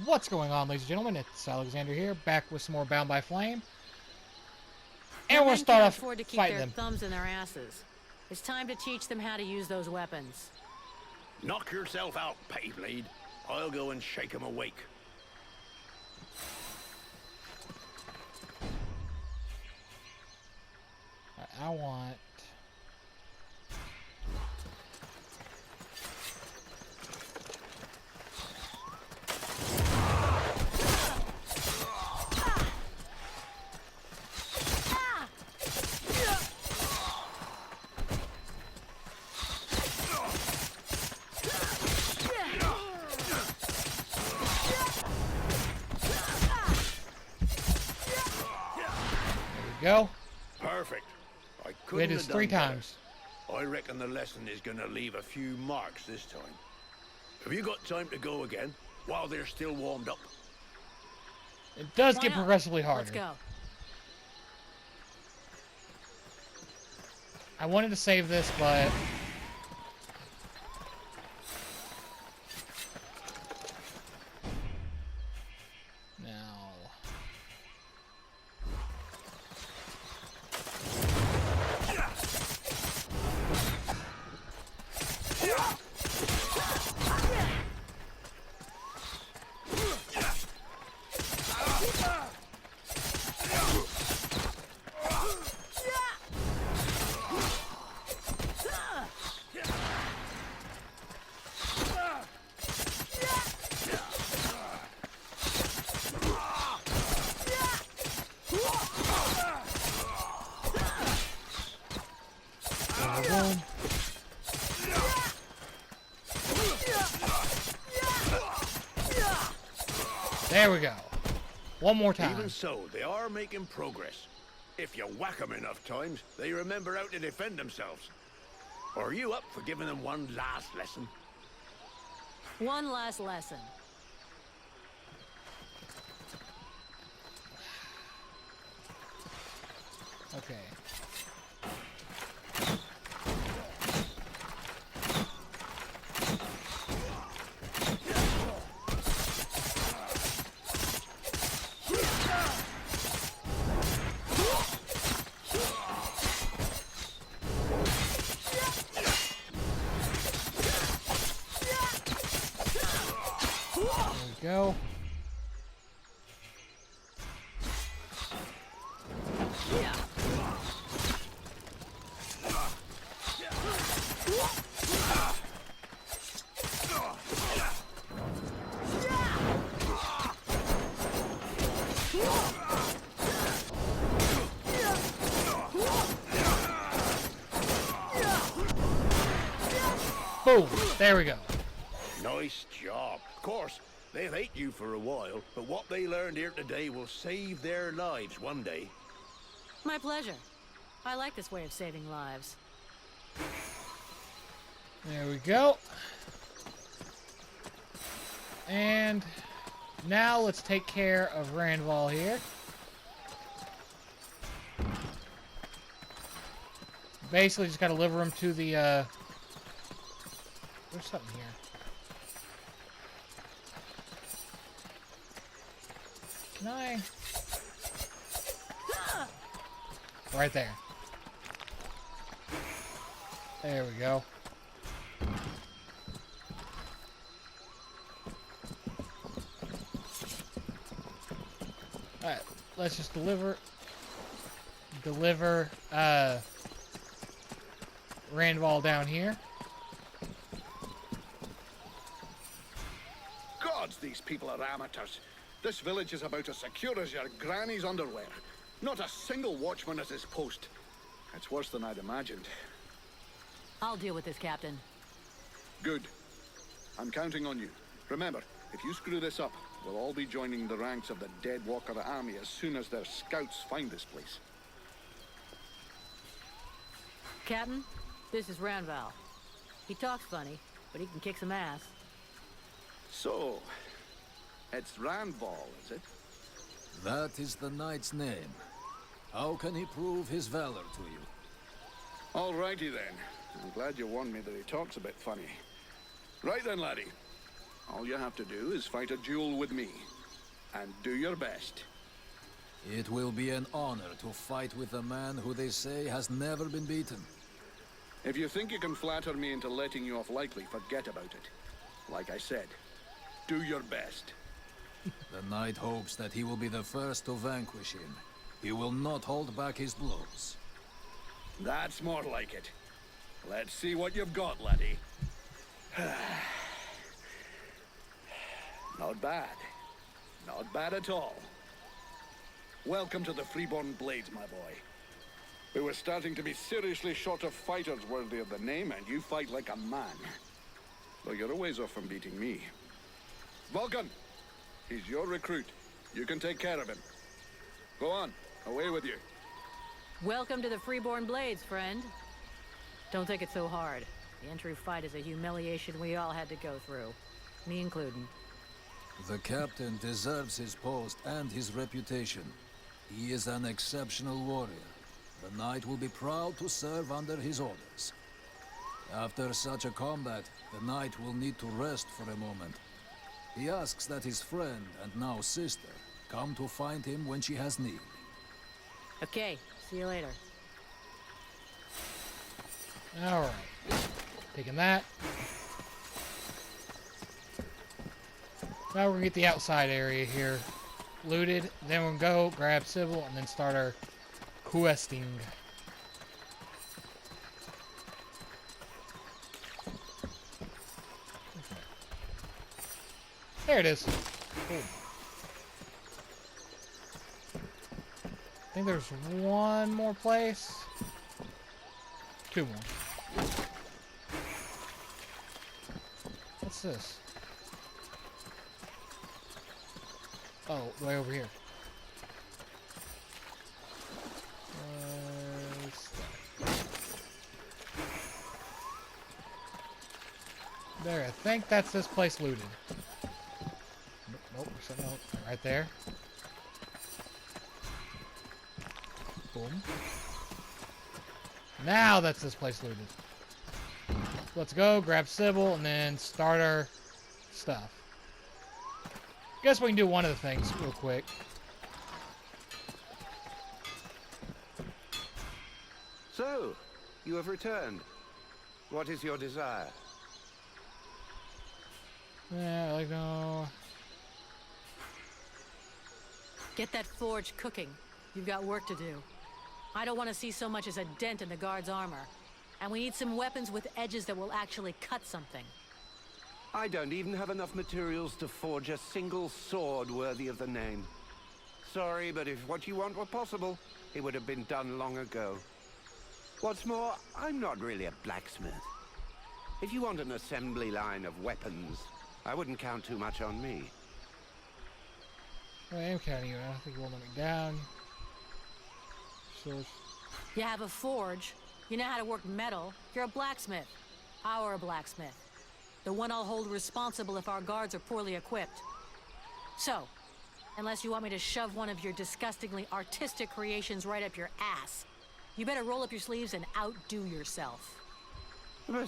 What's going on, ladies and gentlemen? It's Alexander here, back with some more Bound by Flame. And we'll Men start can't off afford to keep fighting their them. thumbs in their asses. It's time to teach them how to use those weapons. Knock yourself out, Pettyblade. I'll go and shake 'em awake. I want... Go. Perfect. I We couldn't did this have 3 done better. times. I reckon the lesson is gonna leave a few marks this time. Have you got time to go again, while they're still warmed up? It does Why get not? progressively harder. Let's go. I wanted to save this, but... Now... Boom. There we go. One more time. Even so, they are making progress. If you whack 'em enough times, they remember how to defend themselves. Are you up for giving them one last lesson? One last lesson. Okay. There we go. Boom! There we go. Nice job. Of course, they'll hate you for a while, but what they learned here today will save their lives one day. My pleasure. I like this way of saving lives. There we go. And now let's take care of Randval here. Basically just gotta deliver him to the there's something here. Can I? Right there. There we go. Alright, let's just deliver Randval down here. Gods, these people are amateurs. This village is about as secure as your granny's underwear. Not a single watchman at his post. It's worse than I'd imagined. I'll deal with this, Captain. Good. I'm counting on you. Remember, if you screw this up, we'll all be joining the ranks of the Deadwalker army as soon as their scouts find this place. Captain, this is Randval. He talks funny, but he can kick some ass. So, it's Randval, is it? That is the knight's name. How can he prove his valor to you? Alrighty then. I'm glad you warned me that he talks a bit funny. Right then, laddie. All you have to do is fight a duel with me. And do your best. It will be an honor to fight with a man who they say has never been beaten. If you think you can flatter me into letting you off lightly, forget about it. Like I said, do your best. The knight hopes that he will be the first to vanquish him. He will not hold back his blows. That's more like it. Let's see what you've got, laddie. Not bad. Not bad at all. Welcome to the Freeborn Blades, my boy. We were starting to be seriously short of fighters worthy of the name, and you fight like a man. Though you're a ways off from beating me. Vulcan! He's your recruit. You can take care of him. Go on. Away with you. Welcome to the Freeborn Blades, friend. Don't take it so hard. The entry fight is a humiliation we all had to go through. Me including. The captain deserves his post and his reputation. He is an exceptional warrior. The knight will be proud to serve under his orders. After such a combat, the knight will need to rest for a moment. He asks that his friend, and now sister, come to find him when she has need. Okay, see you later. Alright. Taking that. Now we're gonna get the outside area here looted. Then we'll go grab Sybil and then start our questing. There it is. Cool. I think there's one more place. Two more. What's this? Oh, way over here. There, I think that's this place looted. Nope, there's something else right there. Boom. Now that's this place looted. Let's go, grab Sybil, and then start our stuff. Guess we can do one of the things real quick. So, you have returned. What is your desire? Yeah, like no. Get that forge cooking. You've got work to do. I don't want to see so much as a dent in the guard's armor. And we need some weapons with edges that will actually cut something. I don't even have enough materials to forge a single sword worthy of the name. Sorry, but if what you want were possible, it would have been done long ago. What's more, I'm not really a blacksmith. If you want an assembly line of weapons, I wouldn't count too much on me. I am counting you. I don't think you won't let me down. Source. You have a forge. You know how to work metal. You're a blacksmith. Our blacksmith. The one I'll hold responsible if our guards are poorly equipped. So, unless you want me to shove one of your disgustingly artistic creations right up your ass, you better roll up your sleeves and outdo yourself. But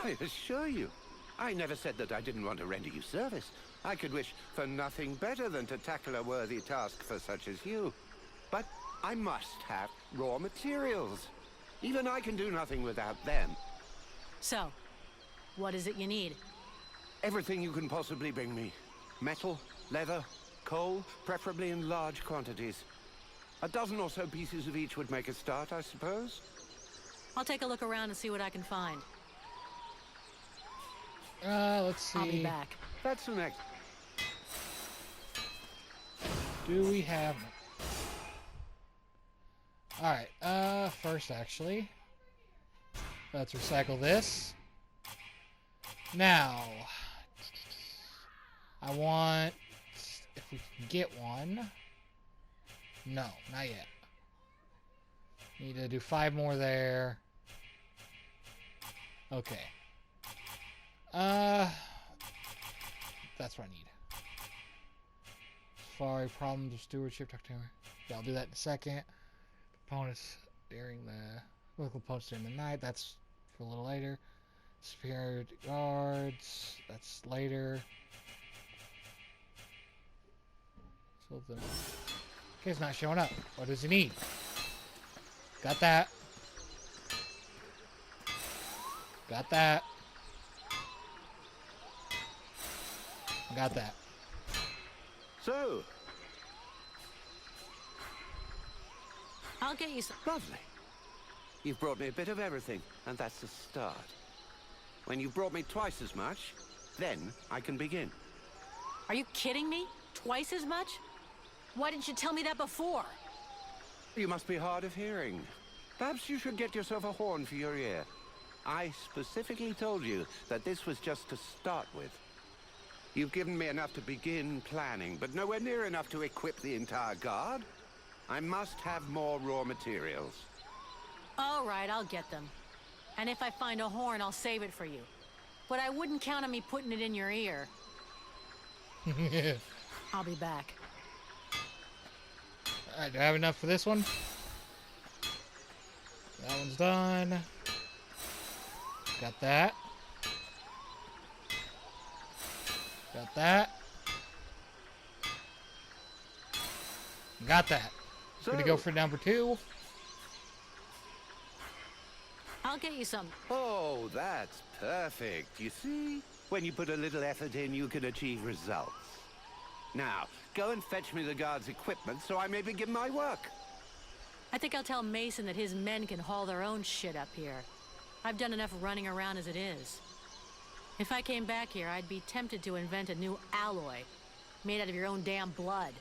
I assure you, I never said that I didn't want to render you service. I could wish for nothing better than to tackle a worthy task for such as you. But I must have raw materials. Even I can do nothing without them. So, what is it you need? Everything you can possibly bring me. Metal, leather, coal, preferably in large quantities. A dozen or so pieces of each would make a start, I suppose. I'll take a look around and see what I can find. Let's see. I'll be back. That's the next. Do we have... Alright, first actually, let's recycle this. Now, I want, if we can get one, no, not yet. Need to do 5 more there. Okay. That's what I need. Sorry, problems of stewardship. Talk to me. Yeah, I'll do that in a second. Opponents during the local opponents during the night. That's for a little later. Disappeared guards. That's later. So the kid's not showing up. What does he need? Got that. Got that. Got that. So, I'll get you some. lovely. You've brought me a bit of everything, and that's the start. When you've brought me twice as much, then I can begin. Are you kidding me? Twice as much? Why didn't you tell me that before? You must be hard of hearing. Perhaps you should get yourself a horn for your ear. I specifically told you that this was just to start with. You've given me enough to begin planning, but nowhere near enough to equip the entire guard. I must have more raw materials. All right, I'll get them. And if I find a horn, I'll save it for you. But I wouldn't count on me putting it in your ear. I'll be back. Alright, do I have enough for this one? That one's done. Got that. Got that. Got that. So, Gonna go for number 2. I'll get you some. oh, that's perfect. You see? When you put a little effort in, you can achieve results. Now, go and fetch me the guard's equipment so I may begin my work. I think I'll tell Mason that his men can haul their own shit up here. I've done enough running around as it is. If I came back here, I'd be tempted to invent a new alloy, made out of your own damn blood.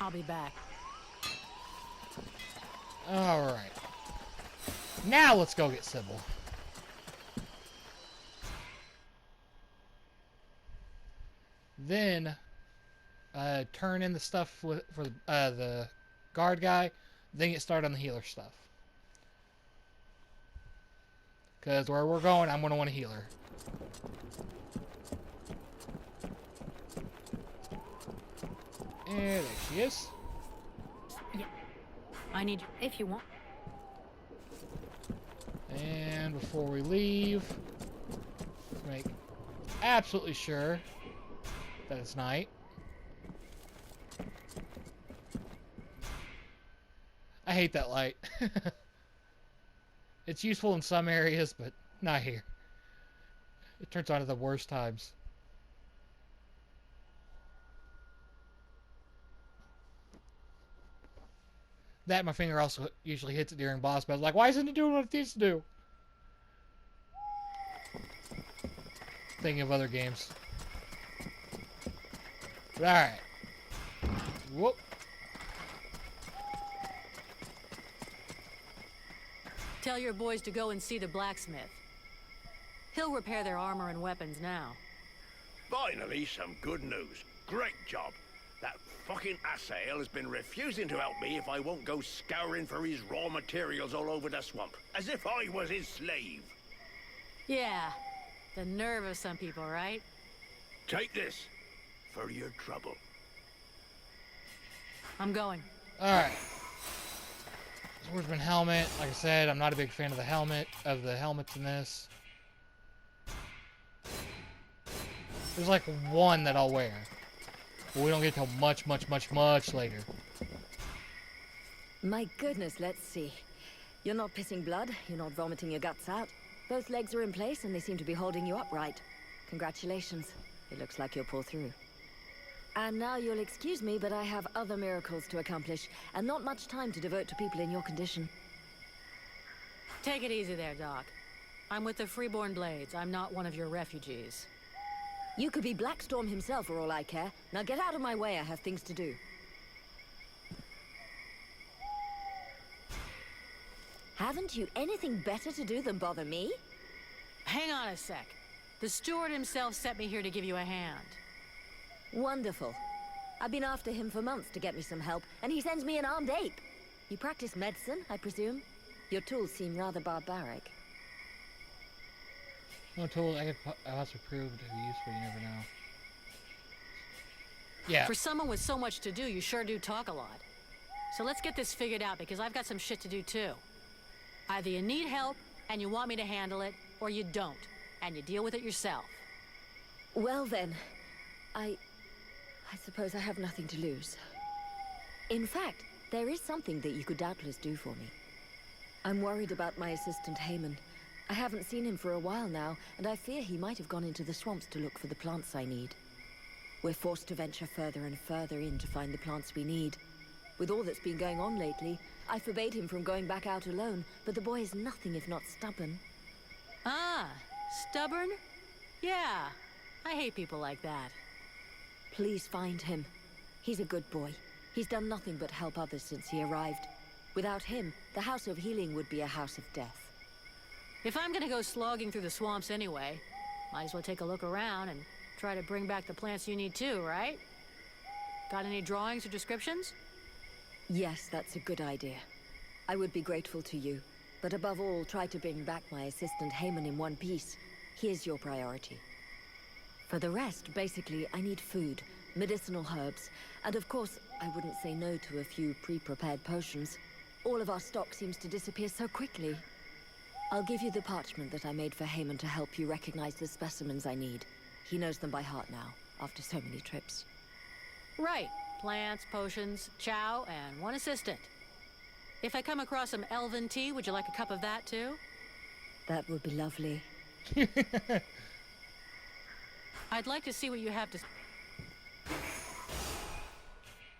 I'll be back. Alright. Now let's go get Sybil. Then, turn in the stuff for the guard guy, then get started on the healer stuff. Because where we're going, I'm going to want a healer. And there she is. Yeah. I need you if you want. And before we leave, make absolutely sure that it's night. I hate that light. It's useful in some areas, but not here. It turns on at the worst times. That my finger also usually hits it during boss battles. Like, why isn't it doing what it needs to do? Thinking of other games. But alright. Whoop. Tell your boys to go and see the blacksmith. He'll repair their armor and weapons now. Finally, some good news. Great job. That fucking asshole has been refusing to help me if I won't go scouring for his raw materials all over the swamp. As if I was his slave. Yeah, the nerve of some people, right? Take this for your trouble. I'm going. Alright. Swordsman helmet. Like I said, I'm not a big fan of the helmets in this. There's like one that I'll wear. But we don't get till much later. My goodness, let's see. You're not pissing blood, you're not vomiting your guts out. Both legs are in place and they seem to be holding you upright. Congratulations. It looks like you'll pull through. And now you'll excuse me, but I have other miracles to accomplish, and not much time to devote to people in your condition. Take it easy there, Doc. I'm with the Freeborn Blades. I'm not one of your refugees. You could be Blackstorm himself for all I care. Now get out of my way, I have things to do. Haven't you anything better to do than bother me? Hang on a sec. The steward himself sent me here to give you a hand. Wonderful. I've been after him for months to get me some help, and he sends me an armed ape. You practice medicine, I presume? Your tools seem rather barbaric. No tool I also proved to be useful, you never know. Yeah. For someone with so much to do, you sure do talk a lot. So let's get this figured out, because I've got some shit to do too. Either you need help, and you want me to handle it, or you don't, and you deal with it yourself. Well then, I suppose I have nothing to lose. In fact, there is something that you could doubtless do for me. I'm worried about my assistant Haymon. I haven't seen him for a while now, and I fear he might have gone into the swamps to look for the plants I need. We're forced to venture further and further in to find the plants we need. With all that's been going on lately, I forbade him from going back out alone, but the boy is nothing if not stubborn. Ah, stubborn? Yeah, I hate people like that. Please find him. He's a good boy. He's done nothing but help others since he arrived. Without him, the House of Healing would be a house of death. If I'm gonna go slogging through the swamps anyway, might as well take a look around and try to bring back the plants you need too, right? Got any drawings or descriptions? Yes, that's a good idea. I would be grateful to you, but above all, try to bring back my assistant Haymon in one piece. He is your priority. For the rest, basically, I need food, medicinal herbs, and of course, I wouldn't say no to a few pre-prepared potions. All of our stock seems to disappear so quickly. I'll give you the parchment that I made for Haymon to help you recognize the specimens I need. He knows them by heart now, after so many trips. Right. Plants, potions, chow, and one assistant. If I come across some elven tea, would you like a cup of that too? That would be lovely. I'd like to see what you have to...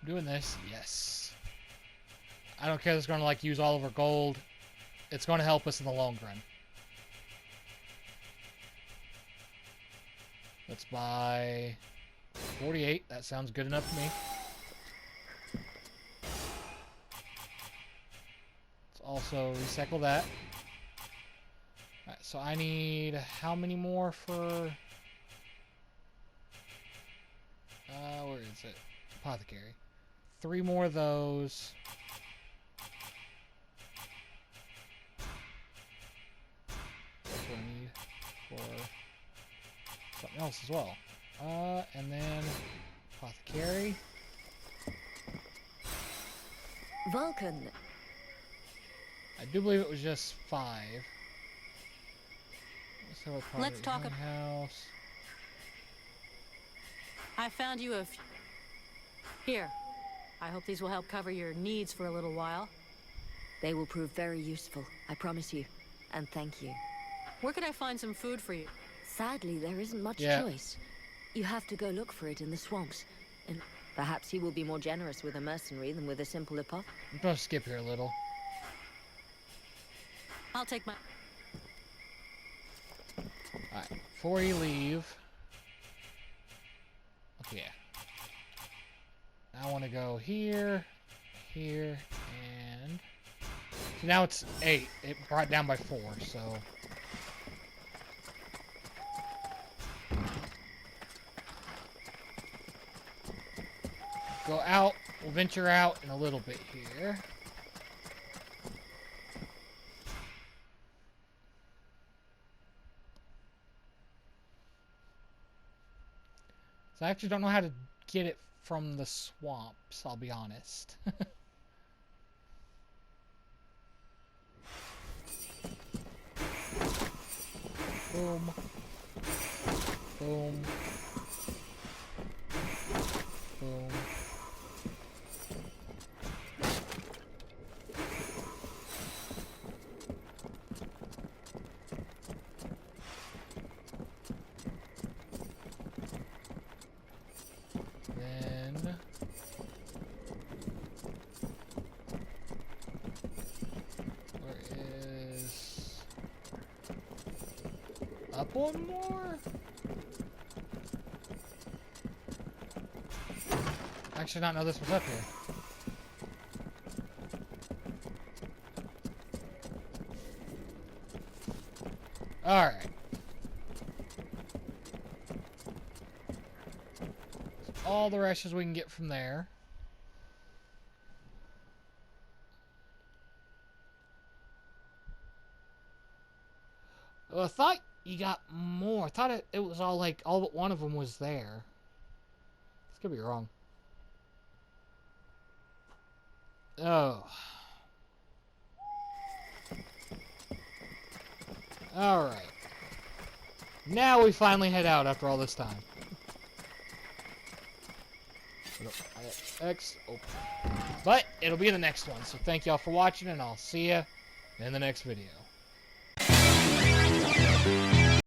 Doing this, yes. I don't care if it's going to like use all of our gold. It's going to help us in the long run. Let's buy 48. That sounds good enough to me. Let's also recycle that. Alright, so I need how many more for... where is it? Apothecary. 3 more of those. That's what I need for something else as well. And then apothecary. Vulcan. I do believe it was just 5. Let's talk house. I found you a few... Here. I hope these will help cover your needs for a little while. They will prove very useful, I promise you. And thank you. Where could I find some food for you? Sadly, there isn't much Yeah. choice. You have to go look for it in the swamps. And perhaps he will be more generous with a mercenary than with a simple apothecary. I'm going to skip here a little. I'll take my... Alright, before you leave... Okay, yeah. I want to go here, here, and... So now it's 8. It brought it down by 4, so... Go out. We'll venture out in a little bit here. So I actually don't know how to get it from the swamps, I'll be honest. Boom. Boom. Boom. Then where is up one more? Actually, not know this was up here. All right. All the rushes we can get from there. Well, I thought you got more. I thought it was all like all but one of them was there. This could be wrong. Oh. Alright. Now we finally head out after all this time. X, open. But it'll be in the next one, so thank y'all for watching, and I'll see ya in the next video.